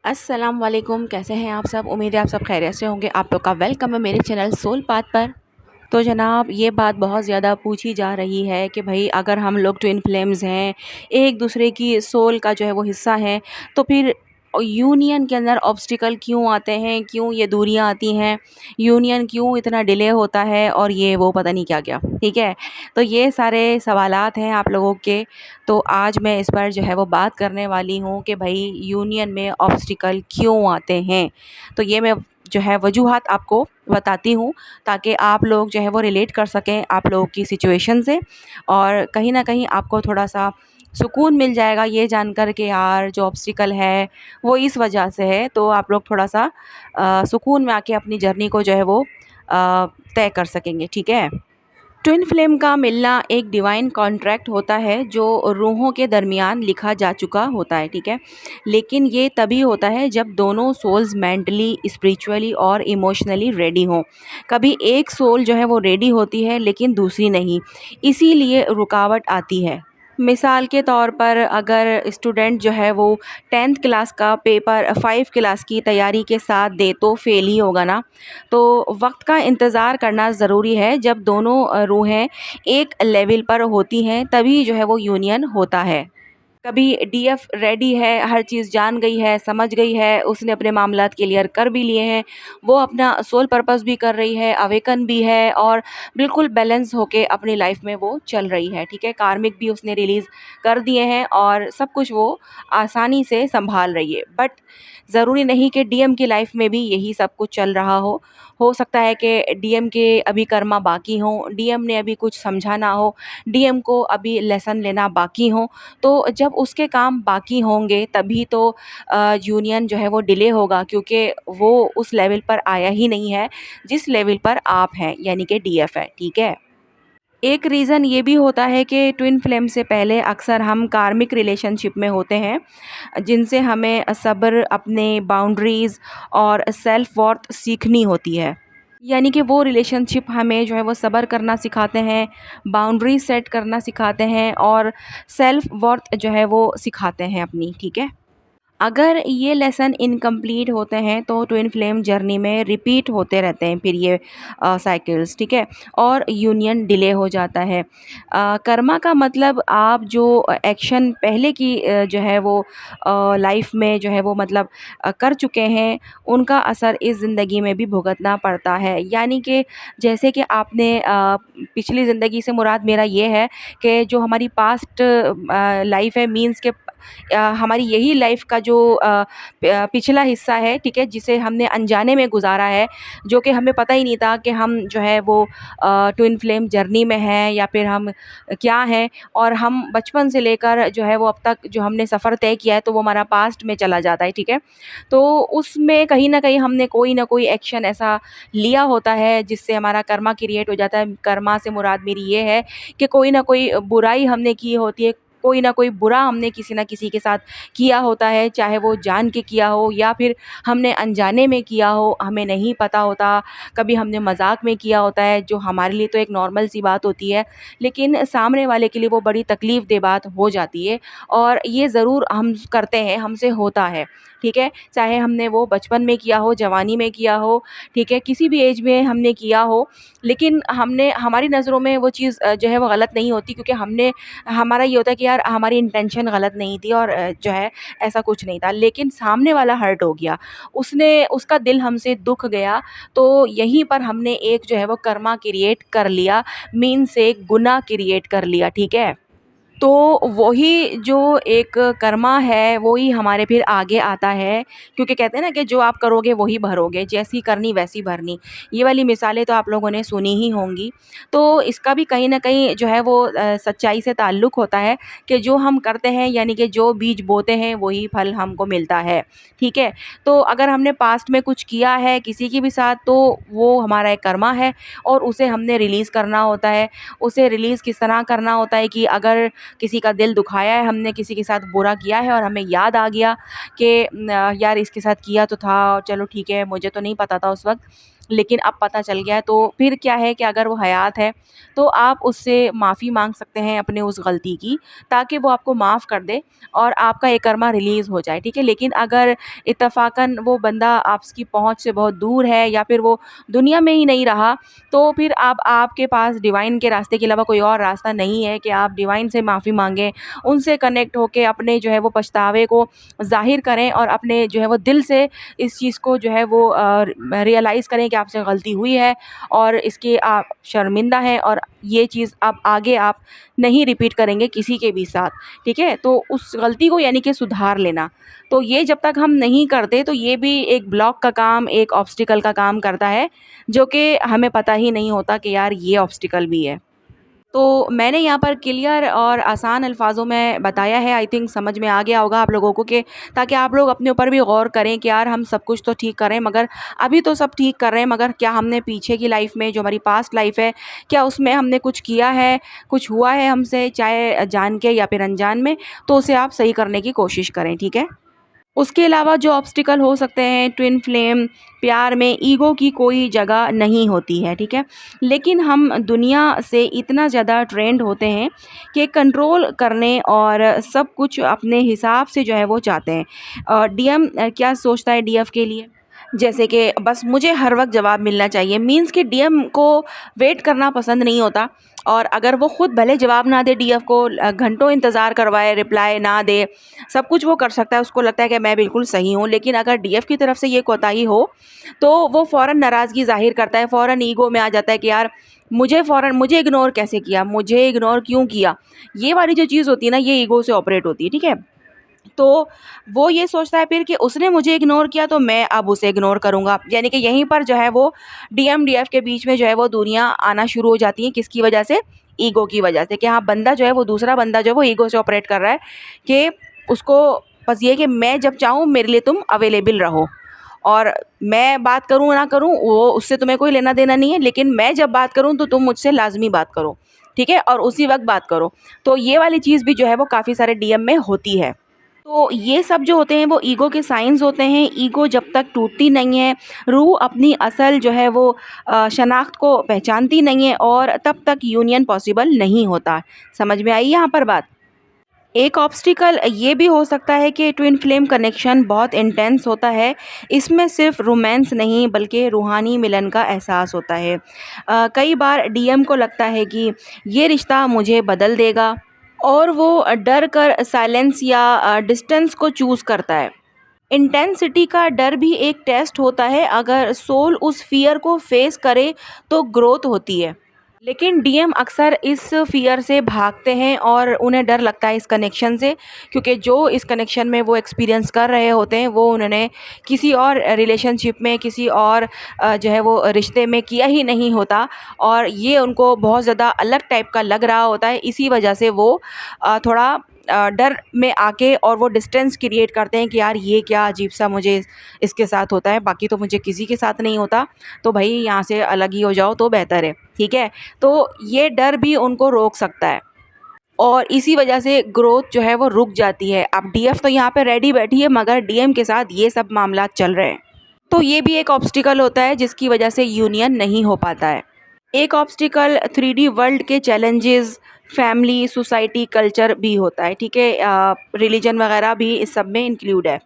अस्सलाम वालेकुम, कैसे हैं आप सब। उम्मीद है आप सब खैरियत से होंगे। आप लोग का वेलकम है मेरे चैनल सोल पाथ पर। तो जनाब, ये बात बहुत ज़्यादा पूछी जा रही है कि भाई अगर हम लोग ट्विन फ्लेम्स हैं, एक दूसरे की सोल का जो है वो हिस्सा हैं, तो फिर यूनियन के अंदर ऑब्स्टिकल क्यों आते हैं, क्यों ये दूरियां आती हैं, यूनियन क्यों इतना डिले होता है, और ये वो पता नहीं क्या क्या। ठीक है, तो ये सारे सवालात हैं आप लोगों के। तो आज मैं इस पर जो है वो बात करने वाली हूँ कि भाई यूनियन में ऑब्स्टिकल क्यों आते हैं। तो ये मैं जो है वजूहात आपको बताती हूँ, ताकि आप लोग जो है वो रिलेट कर सकें आप लोगों की सिचुएशन से, और कहीं ना कहीं आपको थोड़ा सा सुकून मिल जाएगा ये जानकर के यार जो ऑब्स्टिकल है वो इस वजह से है। तो आप लोग थोड़ा सा सुकून में आके अपनी जर्नी को जो है वो तय कर सकेंगे। ठीक है, ट्विन फ्लेम का मिलना एक डिवाइन कॉन्ट्रैक्ट होता है जो रूहों के दरमियान लिखा जा चुका होता है। ठीक है, लेकिन ये तभी होता है जब दोनों सोल्स मेंटली, स्पिरिचुअली और इमोशनली रेडी हों। कभी एक सोल जो है वो रेडी होती है लेकिन दूसरी नहीं, इसीलिए रुकावट आती है। मिसाल के तौर पर अगर स्टूडेंट जो है वो 10th क्लास का पेपर 5 क्लास की तैयारी के साथ दे तो फेल ही होगा ना। तो वक्त का इंतज़ार करना ज़रूरी है। जब दोनों रूहें एक लेवल पर होती हैं तभी जो है वो यूनियन होता है। कभी डीएफ रेडी है, हर चीज़ जान गई है, समझ गई है, उसने अपने मामलात क्लियर कर भी लिए हैं, वो अपना सोल पर्पस भी कर रही है, अवेकन भी है, और बिल्कुल बैलेंस होके अपनी लाइफ में वो चल रही है। ठीक है, कार्मिक भी उसने रिलीज़ कर दिए हैं और सब कुछ वो आसानी से संभाल रही है। बट ज़रूरी नहीं कि डीएम की लाइफ में भी यही सब कुछ चल रहा हो सकता है कि डीएम के अभी कर्मा बाकी हों, डीएम ने अभी कुछ समझा ना हो, डीएम को अभी लेसन लेना बाकी हो। तो जब उसके काम बाकी होंगे तभी तो यूनियन जो है वो डिले होगा, क्योंकि वो उस लेवल पर आया ही नहीं है जिस लेवल पर आप हैं, यानी कि डीएफ है। ठीक है, एक रीज़न ये भी होता है कि ट्विन फ्लेम से पहले अक्सर हम कार्मिक रिलेशनशिप में होते हैं, जिनसे हमें सब्र, अपने बाउंड्रीज़ और सेल्फ वर्थ सीखनी होती है। यानी कि वो रिलेशनशिप हमें जो है वो सब्र करना सिखाते हैं, बाउंड्री सेट करना सिखाते हैं, और सेल्फ वर्थ जो है वो सिखाते हैं अपनी। ठीक है, अगर ये लेसन इनकम्प्लीट होते हैं तो ट्विन फ्लेम जर्नी में रिपीट होते रहते हैं फिर ये साइकिल्स। ठीक है, और यूनियन डिले हो जाता है। कर्मा का मतलब आप जो एक्शन पहले की जो है वो लाइफ में जो है वो मतलब कर चुके हैं, उनका असर इस ज़िंदगी में भी भुगतना पड़ता है। यानी कि जैसे कि आपने पिछली ज़िंदगी से मुराद मेरा ये है कि जो हमारी पास्ट लाइफ है, मीन्स के हमारी यही लाइफ का जो पिछला हिस्सा है। ठीक है, जिसे हमने अनजाने में गुजारा है, जो कि हमें पता ही नहीं था कि हम जो है वो ट्विन फ्लेम जर्नी में हैं या फिर हम क्या हैं, और हम बचपन से लेकर जो है वो अब तक जो हमने सफ़र तय किया है तो वो हमारा पास्ट में चला जाता है। ठीक है, तो उसमें कहीं ना कहीं हमने कोई ना कोई एक्शन ऐसा लिया होता है जिससे हमारा कर्मा क्रिएट हो जाता है। कर्मा से मुराद मेरी ये है कि कोई ना कोई बुराई हमने की होती है, कोई ना कोई बुरा हमने किसी ना किसी के साथ किया होता है, चाहे वो जान के किया हो या फिर हमने अनजाने में किया हो, हमें नहीं पता होता। कभी हमने मजाक में किया होता है, जो हमारे लिए तो एक नॉर्मल सी बात होती है, लेकिन सामने वाले के लिए वो बड़ी तकलीफ़ दे बात हो जाती है। और ये ज़रूर हम करते हैं, हमसे होता है। ठीक है, चाहे हमने वो बचपन में किया हो, जवानी में किया हो, ठीक है, किसी भी एज में हमने किया हो, लेकिन हमने हमारी नज़रों में वो चीज़ जो है वो गलत नहीं होती, क्योंकि हमने हमारा ये होता है कि यार हमारी इंटेंशन गलत नहीं थी, और जो है ऐसा कुछ नहीं था, लेकिन सामने वाला हर्ट हो गया, उसने उसका दिल हमसे दुख गया, तो यहीं पर हमने एक जो है वो कर्मा क्रिएट कर लिया, मीन से गुनाह क्रिएट कर लिया। ठीक है, तो वही जो एक कर्मा है वही हमारे फिर आगे आता है, क्योंकि कहते हैं ना कि जो आप करोगे वही भरोगे, जैसी करनी वैसी भरनी। ये वाली मिसालें तो आप लोगों ने सुनी ही होंगी। तो इसका भी कहीं न कहीं जो है वो सच्चाई से ताल्लुक़ होता है कि जो हम करते हैं, यानी कि जो बीज बोते हैं वही फल हमको मिलता है। ठीक है? तो अगर हमने पास्ट में कुछ किया है किसी के भी साथ, तो वो हमारा एक कर्मा है और उसे हमने रिलीज़ करना होता है। उसे रिलीज़ किस तरह करना होता है कि अगर किसी का दिल दुखाया है, हमने किसी के साथ बुरा किया है और हमें याद आ गया कि यार इसके साथ किया तो था, चलो ठीक है, मुझे तो नहीं पता था उस वक़्त, लेकिन अब पता चल गया है। तो फिर क्या है कि अगर वो हयात है तो आप उससे माफ़ी माँग सकते हैं अपने उस गलती की, ताकि वो आपको माफ़ कर दे और आपका ये कर्मा रिलीज़ हो जाए, ठीक है। लेकिन अगर इत्तफ़ाक़न वो बंदा आपकी पहुँच से बहुत दूर है या फिर वो दुनिया में ही नहीं रहा, तो फिर आपके पास डिवाइन के रास्ते के अलावा कोई और रास्ता नहीं है कि आप डिवाइन से माफ़ी माँगें, उनसे कनेक्ट होके अपने जो है वो पछतावे को ज़ाहिर करें और अपने जो है वो दिल से इस चीज़ को जो है वो रियलाइज़ करें कि आपसे गलती हुई है और इसके आप शर्मिंदा हैं और ये चीज़ अब आगे आप नहीं रिपीट करेंगे किसी के भी साथ, ठीक है। तो उस गलती को यानी कि सुधार लेना, तो ये जब तक हम नहीं करते तो ये भी एक ब्लॉक का काम, एक ऑब्स्टिकल का काम करता है, जो कि हमें पता ही नहीं होता कि यार ये ऑब्स्टिकल भी है। तो मैंने यहाँ पर क्लियर और आसान अल्फाज़ों में बताया है, आई थिंक समझ में आ गया होगा आप लोगों को, कि ताकि आप लोग अपने ऊपर भी गौर करें कि यार हम सब कुछ तो ठीक कर रहे हैं, मगर अभी तो सब ठीक कर रहे हैं, मगर क्या हमने पीछे की लाइफ में, जो हमारी पास्ट लाइफ है, क्या उसमें हमने कुछ किया है, कुछ हुआ है हमसे, चाहे जान के या फिर अनजान में, तो उसे आप सही करने की कोशिश करें, ठीक है। उसके अलावा जो ऑब्स्टिकल हो सकते हैं ट्विन फ्लेम प्यार में, ईगो की कोई जगह नहीं होती है, ठीक है। लेकिन हम दुनिया से इतना ज़्यादा ट्रेंड होते हैं कि कंट्रोल करने और सब कुछ अपने हिसाब से जो है वो चाहते हैं। डीएम क्या सोचता है डीएफ के लिए? जैसे कि बस मुझे हर वक्त जवाब मिलना चाहिए, मीन्स कि डीएम को वेट करना पसंद नहीं होता, और अगर वो खुद भले जवाब ना दे, डीएफ को घंटों इंतज़ार करवाए, रिप्लाई ना दे, सब कुछ वो कर सकता है, उसको लगता है कि मैं बिल्कुल सही हूँ, लेकिन अगर डीएफ की तरफ से ये कोताही हो तो वो फ़ौरन नाराज़गी ज़ाहिर करता है, फ़ौरन ईगो में आ जाता है कि यार मुझे इग्नोर कैसे किया, मुझे इग्नोर क्यों किया। ये वाली जो चीज़ होती है ना, ये ईगो से ऑपरेट होती है, ठीक है। तो वो ये सोचता है फिर कि उसने मुझे इग्नोर किया तो मैं अब उसे इग्नोर करूँगा। यानी कि यहीं पर जो है वो डीएम, डीएफ के बीच में जो है वो दूरियाँ आना शुरू हो जाती हैं। किसकी वजह से? ईगो की वजह से, कि हाँ, बंदा जो है वो, दूसरा बंदा जो है वो ईगो से ऑपरेट कर रहा है कि उसको बस ये है कि मैं जब चाहूँ मेरे लिए तुम अवेलेबल रहो, और मैं बात करूँ ना करूँ वो उससे तुम्हें कोई लेना देना नहीं है, लेकिन मैं जब बात करूँ तो तुम मुझसे लाज़मी बात करो, ठीक है? और उसी वक़्त बात करो। तो ये वाली चीज़ भी जो है वो काफ़ी सारे डीएम में होती है। तो ये सब जो होते हैं वो ईगो के साइंस होते हैं। ईगो जब तक टूटती नहीं है, रूह अपनी असल जो है वो शनाख्त को पहचानती नहीं है, और तब तक यूनियन पॉसिबल नहीं होता। समझ में आई यहाँ पर बात? एक ऑब्स्टिकल ये भी हो सकता है कि ट्विन फ्लेम कनेक्शन बहुत इंटेंस होता है। इसमें सिर्फ रोमांस नहीं बल्कि रूहानी मिलन का एहसास होता है। कई बार डीएम को लगता है कि ये रिश्ता मुझे बदल देगा, और वो डर कर साइलेंस या डिस्टेंस को चूज़ करता है। इंटेंसिटी का डर भी एक टेस्ट होता है, अगर सोल उस फ़ियर को फेस करे तो ग्रोथ होती है। लेकिन डीएम अक्सर इस फ़ियर से भागते हैं और उन्हें डर लगता है इस कनेक्शन से, क्योंकि जो इस कनेक्शन में वो एक्सपीरियंस कर रहे होते हैं वो उन्होंने किसी और रिलेशनशिप में, किसी और जो है वो रिश्ते में किया ही नहीं होता, और ये उनको बहुत ज़्यादा अलग टाइप का लग रहा होता है। इसी वजह से वो थोड़ा डर में आके और वो डिस्टेंस क्रिएट करते हैं कि यार ये क्या अजीब सा मुझे इसके साथ होता है, बाकी तो मुझे किसी के साथ नहीं होता, तो भाई यहाँ से अलग ही हो जाओ तो बेहतर है, ठीक है। तो ये डर भी उनको रोक सकता है, और इसी वजह से ग्रोथ जो है वो रुक जाती है। अब डीएफ तो यहाँ पे रेडी बैठी है, मगर डीएम के साथ ये सब मामला चल रहे हैं, तो ये भी एक ऑब्स्टिकल होता है जिसकी वजह से यूनियन नहीं हो पाता है। एक ऑब्स्टिकल 3D वर्ल्ड के चैलेंजेस, फैमिली, सोसाइटी, कल्चर भी होता है, ठीक है। रिलीजन वगैरह भी इस सब में इंक्लूड है।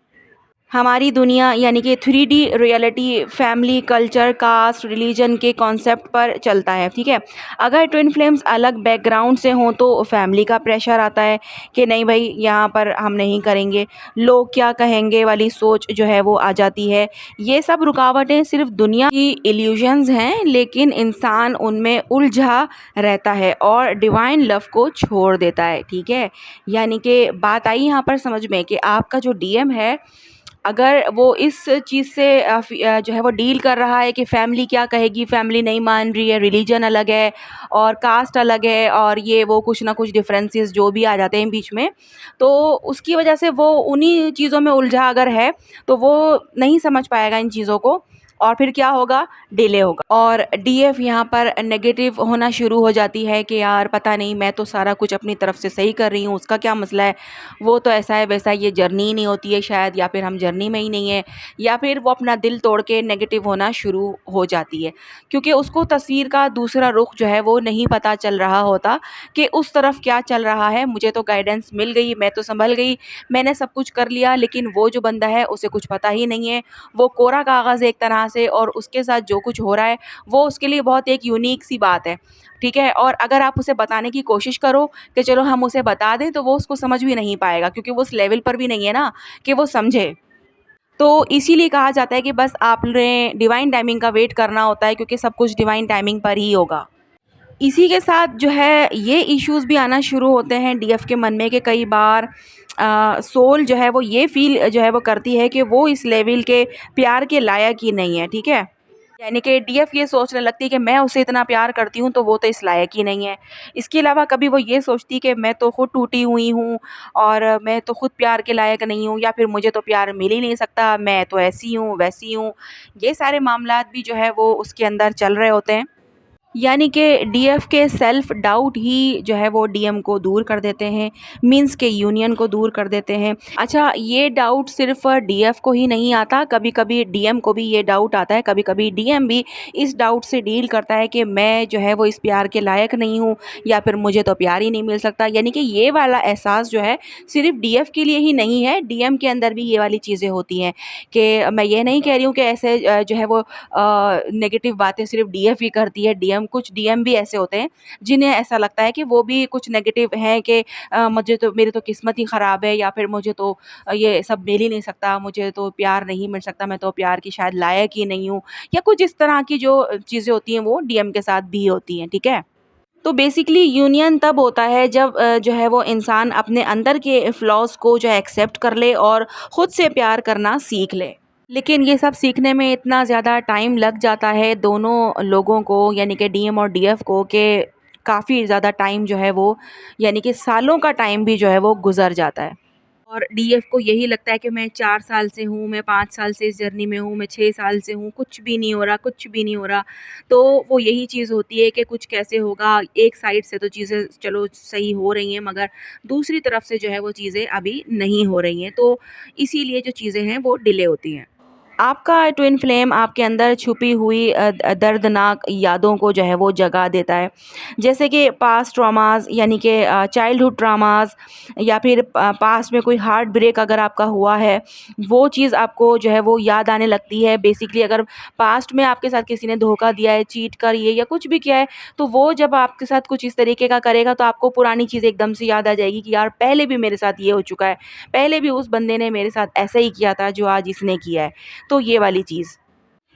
हमारी दुनिया यानी कि 3D reality family, culture, caste, religion के कॉन्सेप्ट पर चलता है, ठीक है। अगर ट्विन फ्लेम्स अलग बैकग्राउंड से हों तो फैमिली का प्रेशर आता है कि नहीं भाई यहाँ पर हम नहीं करेंगे, लोग क्या कहेंगे वाली सोच जो है वो आ जाती है। ये सब रुकावटें सिर्फ दुनिया की इल्यूजन्स हैं, लेकिन इंसान उनमें उलझा रहता है और डिवाइन लव को छोड़ देता है, ठीक है। यानी कि बात आई यहाँ पर समझ में कि आपका जो डीएम है, अगर वो इस चीज़ से जो है वो डील कर रहा है कि फैमिली क्या कहेगी, फैमिली नहीं मान रही है, रिलीजन अलग है और कास्ट अलग है, और ये वो कुछ ना कुछ डिफरेंसेस जो भी आ जाते हैं बीच में, तो उसकी वजह से वो उन्हीं चीज़ों में उलझा अगर है तो वो नहीं समझ पाएगा इन चीज़ों को। और फिर क्या होगा, डिले होगा। और डीएफ यहाँ पर नेगेटिव होना शुरू हो जाती है कि यार पता नहीं, मैं तो सारा कुछ अपनी तरफ से सही कर रही हूँ, उसका क्या मसला है, वो तो ऐसा है वैसा है, ये जर्नी ही नहीं होती है शायद, या फिर हम जर्नी में ही नहीं है, या फिर वो अपना दिल तोड़ के नेगेटिव होना शुरू हो जाती है, क्योंकि उसको तस्वीर का दूसरा रुख जो है वो नहीं पता चल रहा होता कि उस तरफ क्या चल रहा है। मुझे तो गाइडेंस मिल गई, मैं तो संभल गई, मैंने सब कुछ कर लिया, लेकिन वो जो बंदा है उसे कुछ पता ही नहीं है। वो कोरा कागज़ एक तरह से, और उसके साथ जो कुछ हो रहा है वो उसके लिए बहुत एक यूनिक सी बात है, ठीक है। और अगर आप उसे बताने की कोशिश करो कि चलो हम उसे बता दें, तो वो उसको समझ भी नहीं पाएगा, क्योंकि वो उस लेवल पर भी नहीं है ना कि वो समझे। तो इसीलिए कहा जाता है कि बस आपने डिवाइन टाइमिंग का वेट करना होता है, क्योंकि सब कुछ डिवाइन टाइमिंग पर ही होगा। इसी के साथ जो है ये इश्यूज़ भी आना शुरू होते हैं डीएफ के मन में कि कई बार सोल जो है वो ये फ़ील जो है वो करती है कि वो इस लेवल के प्यार के लायक ही नहीं है, ठीक है। यानी कि डीएफ ये सोचने लगती है कि मैं उसे इतना प्यार करती हूँ तो वो तो इस लायक ही नहीं है। इसके अलावा कभी वो ये सोचती है कि मैं तो खुद टूटी हुई हूँ और मैं तो खुद प्यार के लायक नहीं हूँ, या फिर मुझे तो प्यार मिल ही नहीं सकता, मैं तो ऐसी हूँ, वैसी हूँ। ये सारे मामलात भी जो है वो उसके अंदर चल रहे होते हैं। यानी कि डीएफ के सेल्फ डाउट ही जो है वो डीएम को दूर कर देते हैं, मीन्स के यूनियन को दूर कर देते हैं। अच्छा, ये डाउट सिर्फ डीएफ को ही नहीं आता, कभी कभी डीएम को भी ये डाउट आता है, कभी कभी डीएम भी इस डाउट से डील करता है कि मैं जो है वो इस प्यार के लायक नहीं हूँ, या फिर मुझे तो प्यार ही नहीं मिल सकता। यानी कि ये वाला एहसास जो है सिर्फ डीएफ के लिए ही नहीं है, डीएम के अंदर भी ये वाली चीज़ें होती हैं। कि मैं ये नहीं कह रही हूँ कि ऐसे जो है वो नेगेटिव बातें सिर्फ डीएफ ही करती है। डीएम, कुछ डीएम भी ऐसे होते हैं जिन्हें ऐसा लगता है कि वो भी कुछ नेगेटिव हैं कि मुझे तो, मेरी तो किस्मत ही ख़राब है, या फिर मुझे तो ये सब मिल ही नहीं सकता, मुझे तो प्यार नहीं मिल सकता, मैं तो प्यार की शायद लायक ही नहीं हूँ, या कुछ इस तरह की जो चीज़ें होती हैं वो डीएम के साथ भी होती हैं, ठीक है। तो बेसिकली यूनियन तब होता है जब जो है वो इंसान अपने अंदर के फ्लॉज़ को जो है एक्सेप्ट कर ले और ख़ुद से प्यार करना सीख ले। लेकिन ये सब सीखने में इतना ज़्यादा टाइम लग जाता है दोनों लोगों को, यानी कि डीएम और डीएफ को, कि काफ़ी ज़्यादा टाइम जो है वो, यानी कि सालों का टाइम भी जो है वो गुज़र जाता है। और डीएफ को यही लगता है कि मैं 4 साल से हूँ, मैं 5 साल से इस जर्नी में हूँ, मैं 6 साल से हूँ, कुछ भी नहीं हो रहा, कुछ भी नहीं हो रहा। तो वो यही चीज़ होती है कि कुछ कैसे होगा, एक साइड से तो चीज़ें चलो सही हो रही हैं, मगर दूसरी तरफ से जो है वो चीज़ें अभी नहीं हो रही हैं। तो इसीलिए जो चीज़ें हैं वो डिले होती हैं। आपका ट्विन फ्लेम आपके अंदर छुपी हुई दर्दनाक यादों को जो है वो जगा देता है। जैसे कि पास्ट ट्रॉमास, यानी कि चाइल्डहुड ट्रॉमास, या फिर पास्ट में कोई हार्ट ब्रेक अगर आपका हुआ है, वो चीज़ आपको जो है वो याद आने लगती है। बेसिकली अगर पास्ट में आपके साथ किसी ने धोखा दिया है, चीट करी है, या कुछ भी किया है, तो वो जब आपके साथ कुछ इस तरीके का करेगा तो आपको पुरानी चीज़ एकदम से याद आ जाएगी कि यार पहले भी मेरे साथ ये हो चुका है, पहले भी उस बंदे ने मेरे साथ ऐसा ही किया था जो आज इसने किया है। तो ये वाली चीज़,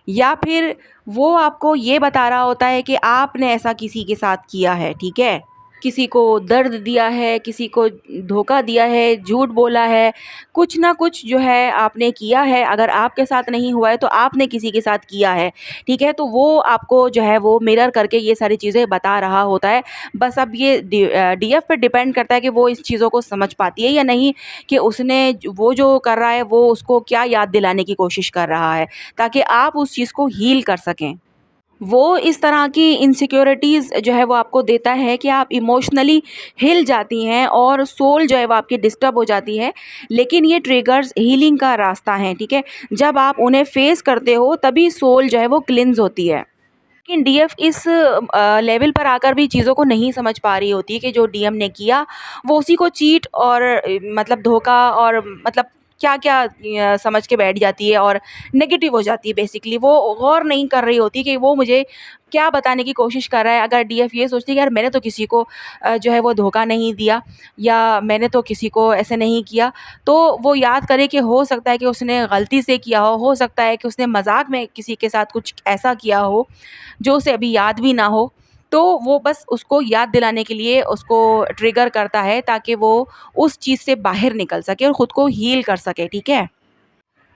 या फिर वो आपको ये बता रहा होता है कि आपने ऐसा किसी के साथ किया है, ठीक है? किसी को दर्द दिया है, किसी को धोखा दिया है, झूठ बोला है, कुछ ना कुछ जो है आपने किया है। अगर आपके साथ नहीं हुआ है तो आपने किसी के साथ किया है, ठीक है? तो वो आपको जो है वो मिरर करके ये सारी चीज़ें बता रहा होता है। बस अब ये डीएफ पे डिपेंड करता है कि वो इस चीज़ों को समझ पाती है या नहीं, कि उसने वो जो कर रहा है वो उसको क्या याद दिलाने की कोशिश कर रहा है, ताकि आप उस चीज़ को हील कर सकें। वो इस तरह की इनसिक्योरिटीज़ जो है वो आपको देता है कि आप इमोशनली हिल जाती हैं और सोल जो है वो आपकी डिस्टर्ब हो जाती है। लेकिन ये ट्रिगर्स हीलिंग का रास्ता है, ठीक है? जब आप उन्हें फेस करते हो तभी सोल जो है वो क्लींस होती है। लेकिन डीएफ इस लेवल पर आकर भी चीज़ों को नहीं समझ पा रही होती है कि जो डीएम ने किया वो उसी को चीट और मतलब धोखा और मतलब क्या-क्या समझ के बैठ जाती है और नेगेटिव हो जाती है। बेसिकली वो गौर नहीं कर रही होती कि वो मुझे क्या बताने की कोशिश कर रहा है। अगर डीएफ ये सोचती है कि यार मैंने तो किसी को जो है वो धोखा नहीं दिया, या मैंने तो किसी को ऐसे नहीं किया, तो वो याद करे कि हो सकता है कि उसने गलती से किया हो सकता है कि उसने मज़ाक में किसी के साथ कुछ ऐसा किया हो जो उसे अभी याद भी ना हो। तो वो बस उसको याद दिलाने के लिए उसको ट्रिगर करता है, ताकि वो उस चीज़ से बाहर निकल सके और ख़ुद को हील कर सके, ठीक है?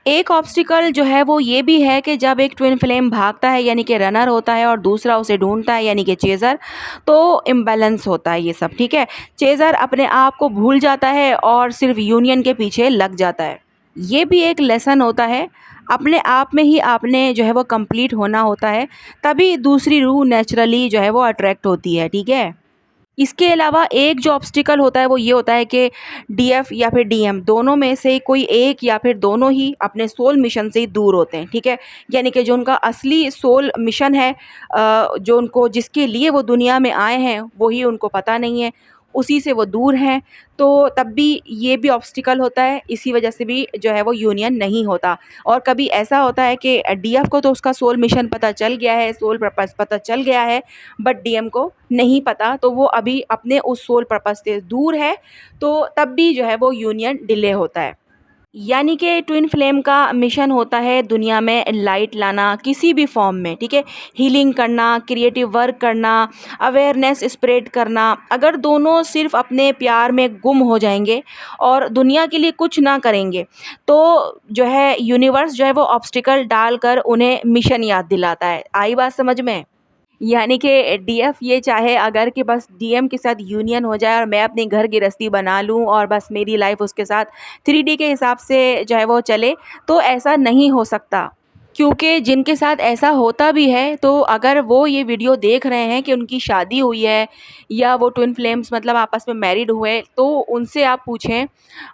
एक ऑब्स्टिकल जो है वो ये भी है कि जब एक ट्विन फ्लेम भागता है, यानी कि रनर होता है, और दूसरा उसे ढूँढता है, यानी कि चेज़र, तो इम्बैलेंस होता है ये सब, ठीक है? चेज़र अपने आप को भूल जाता है और सिर्फ़ यूनियन के पीछे लग जाता है। ये भी एक लेसन होता है। अपने आप में ही आपने जो है वो कंप्लीट होना होता है, तभी दूसरी रूह नेचुरली जो है वो अट्रैक्ट होती है, ठीक है। इसके अलावा एक जो ऑब्स्टिकल होता है वो ये होता है कि डीएफ या फिर डीएम दोनों में से कोई एक या फिर दोनों ही अपने सोल मिशन से दूर होते हैं, ठीक है। यानी कि जो उनका असली सोल मिशन है, जो उनको जिसके लिए वो दुनिया में आए हैं वही उनको पता नहीं है, उसी से वो दूर हैं। तो तब भी ये भी ऑब्स्टिकल होता है, इसी वजह से भी जो है वो यूनियन नहीं होता। और कभी ऐसा होता है कि डीएफ को तो उसका सोल मिशन पता चल गया है, सोल पर्पस पता चल गया है, बट डीएम को नहीं पता, तो वो अभी अपने उस सोल पर्पस से दूर है, तो तब भी जो है वो यूनियन डिले होता है। यानी कि ट्विन फ्लेम का मिशन होता है दुनिया में लाइट लाना किसी भी फॉर्म में, ठीक है। हीलिंग करना, क्रिएटिव वर्क करना, अवेयरनेस स्प्रेड करना। अगर दोनों सिर्फ अपने प्यार में गुम हो जाएंगे और दुनिया के लिए कुछ ना करेंगे, तो जो है यूनिवर्स जो है वो ऑब्स्टिकल डालकर उन्हें मिशन याद दिलाता है। आई बात समझ में? यानी कि डीएफ ये चाहे अगर कि बस डीएम के साथ यूनियन हो जाए और मैं अपनी घर गृहस्थी बना लूँ और बस मेरी लाइफ उसके साथ 3D के हिसाब से जो है वो चले, तो ऐसा नहीं हो सकता। क्योंकि जिनके साथ ऐसा होता भी है, तो अगर वो ये वीडियो देख रहे हैं कि उनकी शादी हुई है या वो ट्विन फ्लेम्स मतलब आपस में मैरिड हुए, तो उनसे आप पूछें,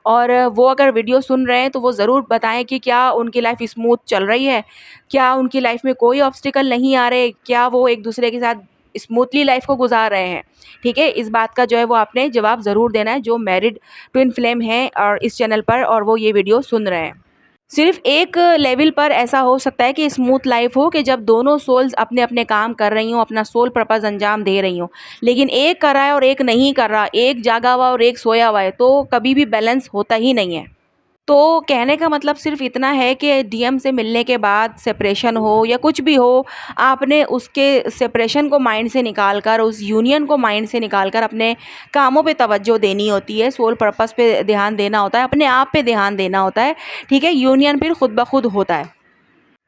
और वो अगर वीडियो सुन रहे हैं तो वो ज़रूर बताएं कि क्या उनकी लाइफ स्मूथ चल रही है, क्या उनकी लाइफ में कोई ऑब्स्टिकल नहीं आ रहे, क्या वो एक दूसरे के साथ स्मूथली लाइफ को गुजार रहे हैं, ठीक है। इस बात का जो है वो आपने जवाब ज़रूर देना है, जो मैरिड ट्विन फ्लेम हैं और इस चैनल पर और वो ये वीडियो सुन रहे हैं। सिर्फ एक लेवल पर ऐसा हो सकता है कि स्मूथ लाइफ हो कि जब दोनों सोल्स अपने अपने काम कर रही हों, अपना सोल पर्पस अंजाम दे रही हों, लेकिन एक कर रहा है और एक नहीं कर रहा, एक जागा हुआ और एक सोया हुआ है, तो कभी भी बैलेंस होता ही नहीं है। तो कहने का मतलब सिर्फ इतना है कि डीएम से मिलने के बाद सेपरेशन हो या कुछ भी हो, आपने उसके सेपरेशन को माइंड से निकाल कर, उस यूनियन को माइंड से निकाल कर अपने कामों पे तवज्जो देनी होती है, सोल पर्पस पे ध्यान देना होता है, अपने आप पे ध्यान देना होता है, ठीक है। यूनियन फिर खुद ब खुद होता है।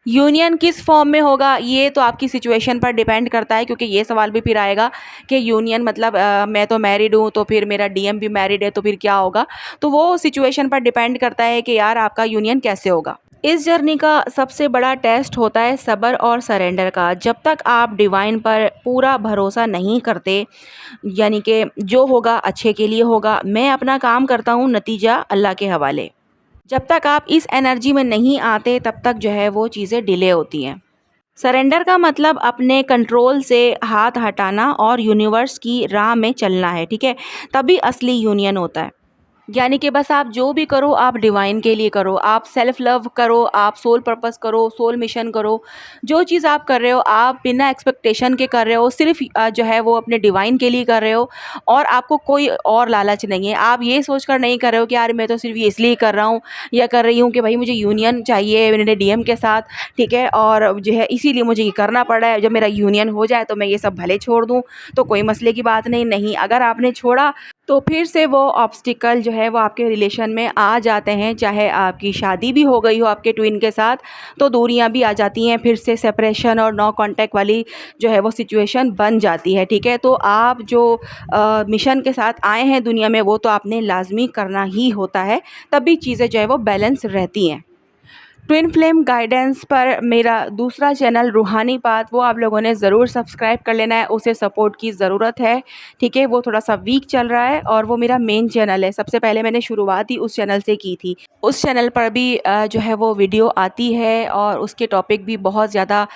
यूनियन किस फॉर्म में होगा ये तो आपकी सिचुएशन पर डिपेंड करता है, क्योंकि ये सवाल भी फिर आएगा कि यूनियन मतलब मैं तो मैरिड हूँ, तो फिर मेरा डीएम भी मैरिड है, तो फिर क्या होगा। तो वो सिचुएशन पर डिपेंड करता है कि यार आपका यूनियन कैसे होगा। इस जर्नी का सबसे बड़ा टेस्ट होता है सब्र और सरेंडर का। जब तक आप डिवाइन पर पूरा भरोसा नहीं करते, यानी कि जो होगा अच्छे के लिए होगा, मैं अपना काम करता हूँ, नतीजा अल्लाह के हवाले। जब तक आप इस एनर्जी में नहीं आते, तब तक जो है वो चीज़ें डिले होती हैं। सरेंडर का मतलब अपने कंट्रोल से हाथ हटाना और यूनिवर्स की राह में चलना है, ठीक है। तभी असली यूनियन होता है। यानी कि बस आप जो भी करो आप डिवाइन के लिए करो, आप सेल्फ लव करो, आप सोल पर्पस करो, सोल मिशन करो। जो चीज़ आप कर रहे हो आप बिना एक्सपेक्टेशन के कर रहे हो, सिर्फ जो है वो अपने डिवाइन के लिए कर रहे हो, और आपको कोई और लालच नहीं है। आप ये सोच कर नहीं कर रहे हो कि यार मैं तो सिर्फ ये इसलिए कर रहा हूँ या कर रही हूँ कि भाई मुझे यूनियन चाहिए मेरे डीएम के साथ, ठीक है, और जो है इसीलिए मुझे ये करना पड़ रहा है। जब मेरा यूनियन हो जाए तो मैं ये सब भले छोड़ दूँ, तो कोई मसले की बात नहीं। नहीं, अगर आपने छोड़ा तो फिर से वो ऑब्स्टिकल जो है वो आपके रिलेशन में आ जाते हैं। चाहे आपकी शादी भी हो गई हो आपके ट्विन के साथ, तो दूरियां भी आ जाती हैं, फिर से सेपरेशन और नो कांटेक्ट वाली जो है वो सिचुएशन बन जाती है, ठीक है। तो आप जो मिशन के साथ आए हैं दुनिया में, वो तो आपने लाजमी करना ही होता है, तभी चीज़ें जो है वो बैलेंस रहती हैं। ट्विन फ्लेम गाइडेंस पर मेरा दूसरा चैनल रूहानी पाथ, वो आप लोगों ने ज़रूर सब्सक्राइब कर लेना है, उसे सपोर्ट की ज़रूरत है, ठीक है। वो थोड़ा सा वीक चल रहा है और वो मेरा मेन चैनल है। सबसे पहले मैंने शुरुआत ही उस चैनल से की थी। उस चैनल पर भी जो है वो वीडियो आती है और उसके टॉपिक भी बहुत ज़्यादा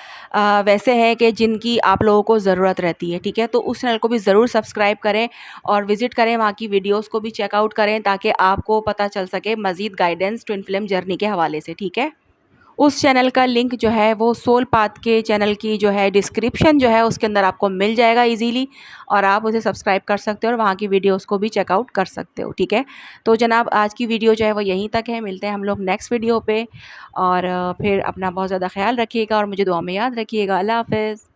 वैसे हैं कि जिनकी आप लोगों को ज़रूरत रहती है, ठीक है। तो उस चैनल को भी ज़रूर सब्सक्राइब करें और विज़िट करें, वहाँ की वीडियोज़ को भी चेकआउट करें, ताकि आपको पता चल सके मज़ीद गाइडेंस ट्विन फ्लेम जर्नी के हवाले से, ठीक है। उस चैनल का लिंक जो है वो सोल पाथ के चैनल की जो है डिस्क्रिप्शन जो है उसके अंदर आपको मिल जाएगा इजीली, और आप उसे सब्सक्राइब कर सकते हो और वहाँ की वीडियोस को भी चेकआउट कर सकते हो, ठीक है। तो जनाब आज की वीडियो जो है वो यहीं तक है। मिलते हैं हम लोग नेक्स्ट वीडियो पे, और फिर अपना बहुत ज़्यादा ख्याल रखिएगा और मुझे दुआ में याद रखिएगा। अल्लाह हाफ़िज़।